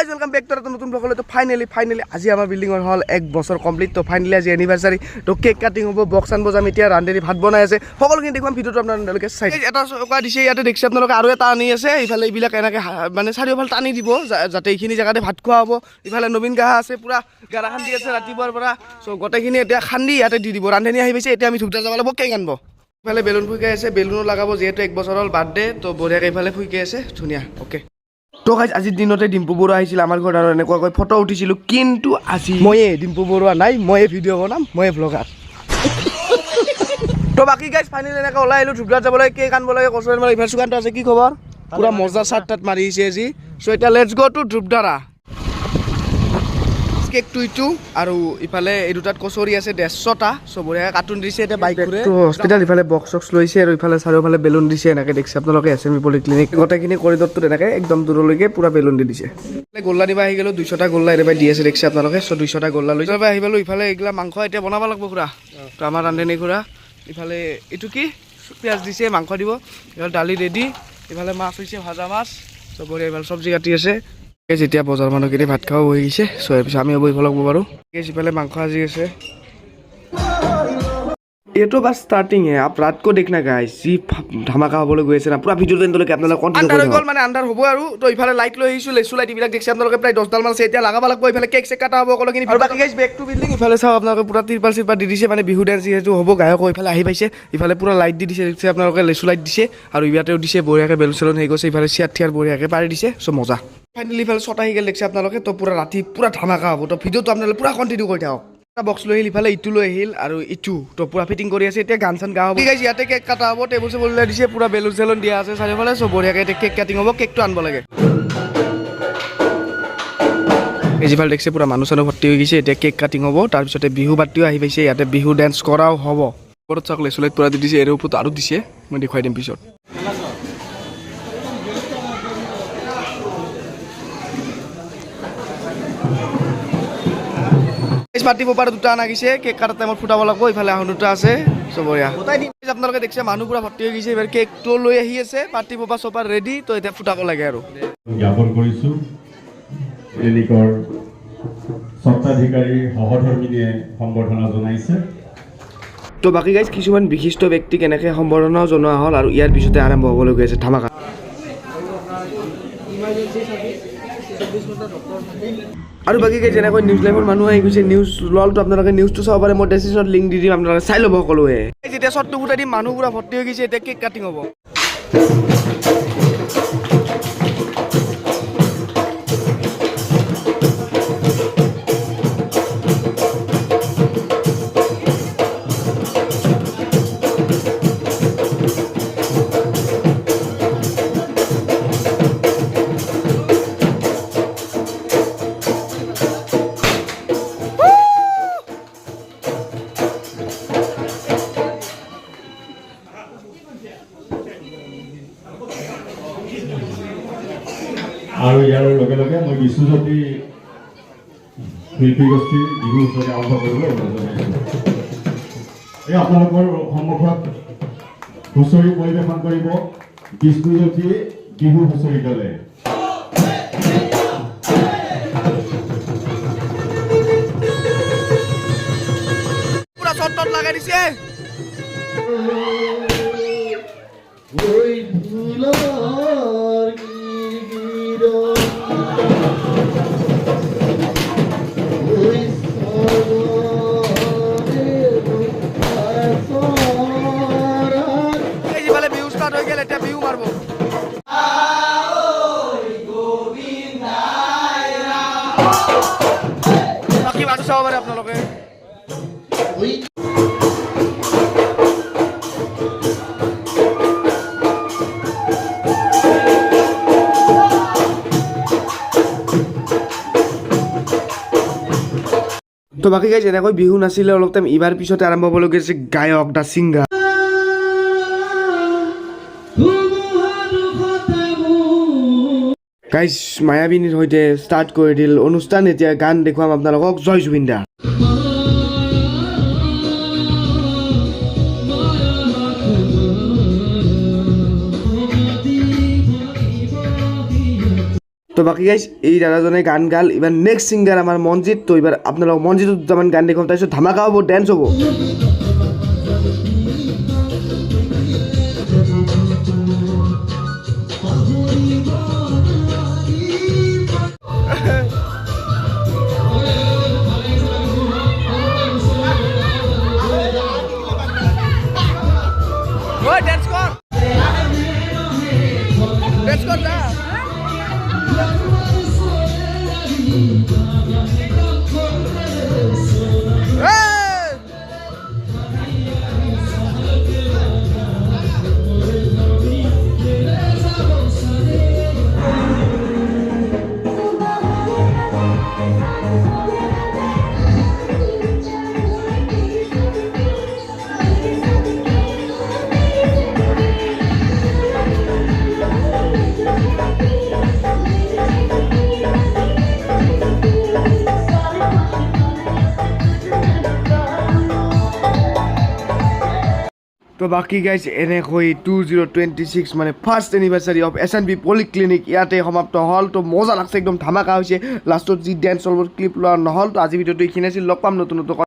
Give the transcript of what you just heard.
Guys welcome back to এটা নতুন ব্লগলৈ। তো ফাইনেলি আজি আমাৰ বিল্ডিঙৰ হ'ল 1 বছৰ কমপ্লিট। তো ফাইনেলি আজি এনিভাৰ্চাৰী। তো কেক কাটিং হ'ব, বক্স আন বজাম, এতিয়া ৰান্ধেৰি ভাত বনাই আছে, সকলোখিনি দেখুৱাম ভিডিঅ'টো আপোনালোকে চাই। এটা চৌকা দিছে ইয়াতে দেখিছে আপোনালোকে, আৰু এটা আনি আছে ইফালে। এইবিলাক এনেকৈ মানে চাৰিওফাল টানি দিব যাতে এইখিনি জেগাতে ভাত খোৱা হ'ব। ইফালে নবীন গাহা আছে, পুৰা গাৰা খান্দি আছে ৰাতিপুৱাৰ পৰা। চ' গোটেইখিনি এতিয়া খান্দি ইয়াতে দি দিব। ৰান্ধনি আহি পাইছে, এতিয়া আমি ধূপদাৰ যাব লাগিব কেক আনিব। ইফালে বেলুন ফুইকাই আছে, বেলুনো লগাব যিহেতু 1 বছৰ হ'ল বাৰ্থডে। তো বঢ়িয়াকৈ ইফালে ফুইকাই আছে, ধুনীয়া। অ'কে। তো গাইজ আজিৰ দিনতে ডিম্পু বৰুৱা আহিছিল আমাৰ ঘৰত আৰু এনেকুৱাকৈ ফটো উঠিছিলোঁ। কিন্তু আজি ময়ে ডিম্পু বৰুৱা নাই, ময়ে ভিডিঅ' বনাম, ময়ে ব্লগাৰ। তো বাকী গাইজ ফাইনেলি এনেকৈ ওলাই আহিলোঁ ধূপদাত যাবলৈ, কেক আনিব লাগে। কচুৰ মানে ইফালে সুকান্ত আছে, কি খবৰ? পুৰা মজা চাৰ্ট তাত মাৰি আহিছে আজি। চ' এতিয়া লেটছ গ' টু ধূপদাৰা। কেকটো ইটো আৰু ইফালে এই দুটাত কচৰি আছে 150টা। চবৰে কাৰ্টুন দিছে, এতিয়া বাইক ঘূৰে হস্পিটেল। ইফালে বক্স চক্স লৈছে আৰু ইফালে চাৰিওফালে বেলুন দিছে। এনেকৈ দেখিছে আপোনালোকে SME পলিক্লিনিক গোটেইখিনি কৰিডৰটোত এনেকৈ একদম দূৰলৈকে পুৰা বেলুন দি দিছে। গোল্লা দিবা আহি গ'লোঁ, 200টা গোল্লা এনেকৈ দি আছে দেখিছে আপোনালোকে। চ' 200টা গোল্লা লৈ আহি গ'লোঁ। ইফালে এইগিলা মাংস এতিয়া বনাব লাগিব খুৰা। তো আমাৰ ৰান্ধনি খুৰা। ইফালে এইটো কি পিঁয়াজ দিছে, মাংস দিব। ইফালে দালি ৰেডি, ইফালে মাছ হৈছে, ভাজা মাছ। চবৰে ইফালে চব্জি কাটি আছে। যেতিয়া বজাৰ মানুহখিনি ভাত খাব বহি গৈছে, চ' তাৰপিছত আমি বহিব লাগিব বাৰু। ইফালে মাংস আজি আছে। এইটো বাছ ষ্টাৰ্টিংহে, আপ ৰাতকো দেখনা গাইজ, যি ধামাকা হ'বলৈ গৈ আছে না। পুৰা ভিডিঅ'টো এন্ডলৈকে আপোনালোকে কণ্টিনিউ কৰি গ'ল মানে আন্ধাৰ হ'ব আৰু। তো ইফালে লাইট লৈ আহিছোঁ, লেচু লাইট এইবিলাক দেখিছে আপোনালোকে, প্ৰায় 10ডাল মান আছে। এতিয়া লগাব লাগিব। ইফালে কেক চেক কাটা হ'ব সকলোখিনি। আৰু বাকী গাইজ বেক টু বিল্ডিং। ইফালে চাওক আপোনালোকে পুৰা তিৰপাল চিৰপাল দি দিছে, মানে বিহু ডেন্স যিহেতু হ'ব, গায়ক ইফালে আহি পাইছে। ইফালে পুৰা লাইট দি দিছে দেখিছে আপোনালোকে, লেচু লাইট দিছে আৰু ইয়াতেও দিছে বঢ়িয়াকৈ বেলুন চেলুন হেৰি গৈছে। ইফালে চেয়াৰ থিয়াৰ বঢ়িয়াকৈ পাৰি দিছে। চ' মজা। ফাইনেলি ইফালে ছটা আহি গ'ল দেখিছে আপোনালোকে। তো পুৰা ৰাতি পুৰা ধামাকা হ'ব। তো ভিডিঅ'টো আপোনালোকে পুৰা কণ্টিনিউ কৰি থাকক। এটা বক্স লৈ আহিল, ইফালে ইটো লৈ আহিল আৰু ইটো। তো পুৰা ফিটিং কৰি আছে, এতিয়া গান চান গাওঁ হ'ব। ঠিক আছে, ইয়াতে কেক কাটা হ'ব, টেবুল চেবুল ওলাই দিছে, পুৰা বেলুন চেলুন দিয়া আছে চাৰিওফালে। চ' বঢ়িয়াকৈ এতিয়া কেক কাটিং হ'ব, কেকটো আনিব লাগে। এই যিফালে দেখিছে পুৰা মানুহ চানুহ ভৰ্তি হৈ গৈছে। এতিয়া কেক কাটিং হ'ব, তাৰপিছতে বিহু বাতিও আহি পাইছে, ইয়াতে বিহু ডেন্স কৰাও হ'ব। ওপৰত চাওক লেচু লাইট পুৰা দি দিছে, এৰে ওপৰত আৰু দিছে, মই দেখুৱাই দিম পিছত। পাৰ্টি পপাৰ দুটা আনা গৈছে, কেক কাটাৰ টাইমত ফুটাব লাগিব। ইফালে আহোঁ দুটা আছে, চবৰীয়া আপোনালোকে দেখিছে মানুহ পুৰা ভৰ্তি হৈ গৈছে। এইবাৰ কেকটো লৈ আহি আছে, পাৰ্টি পপা চপাৰ ৰেডি। তো এতিয়া ফুটাব লাগে আৰু জ্ঞাপন কৰিছোঁ ক্লিনিকৰ স্বত্বাধিকাৰী সহধৰ্মিনীয়ে সম্বৰ্ধনা জনাইছে। তো বাকী গাইজ কিছুমান বিশিষ্ট ব্যক্তিক এনেকৈ সম্বৰ্ধনাও জনোৱা হ'ল আৰু ইয়াৰ পিছতে আৰম্ভ হ'বলৈ গৈ আছে ধামাকা। আৰু বাকী গাইজ যেনেকৈ নিউজ লাইভৰ মানুহ আহি গৈছে, নিউজ ললটো আপোনালোকে নিউজটো চাব পাৰে, মই ডেছক্ৰিপশ্যনত লিংক দি দিম, আপোনালোকে চাই ল'ব সকলোৱে। যেতিয়া শ্বটটো ফুটাই দিম, মানুহ পুৰা ভৰ্তি হৈ গৈছে, এতিয়া কেক কাটিং হ'ব। আৰু ইয়াৰ লগে লগে মই বিশ্বজ্যোতি শিল্পী গোষ্ঠীৰ বিহু হুঁচৰি আৰম্ভ কৰিবলৈ অনুৰোধ জনাইছোঁ। এই আপোনালোকৰ সন্মুখত হুঁচৰি পৰিৱেশন কৰিব বিশ্বজ্যোতি বিহু হুঁচৰি দলে। পুৰা চট লগাই দিছে। এতিয়া বিহু মাৰিব। বাকী মানুহ চাব পাৰে আপোনালোকে। তো বাকী গাইজ এনেকৈ বিহু নাছিলে অলপ টাইম, ইবাৰ পিছতে আৰম্ভ হ'বলৈ গৈছে গায়ক দা ছিংগাৰ। গাইজ মায়াবিনীৰ সৈতে ষ্টাৰ্ট কৰি দিল অনুষ্ঠান। এতিয়া গান দেখুৱাম আপোনালোকক, জয় জুবিন দা। তো বাকি গাইজ এই দাদাজনে গান গাল এবার নেক্সট সিঙ্গার আমার মঞ্জিত তো এবার আপনারা মঞ্জিত যেমন গান দেখুন তাৰপিছত ধামাকা হ'ব ডেন্স হ'ব ডেন্স কৰ ডেন্স কৰ যা তো বাকী গাইজ এনেকৈ 2026 মানে first anniversary of SNB polyclinic ইয়াতে সমাপ্ত হ'ল তো মজা লাগছে একদম ধামাকা হৈছে লাষ্টত যি ডেন্স ক্লিপ লোৱা নহ'ল তো আজি ভিডিঅ'টো এইখিনি আছিল লগ পাম নতুন নতুন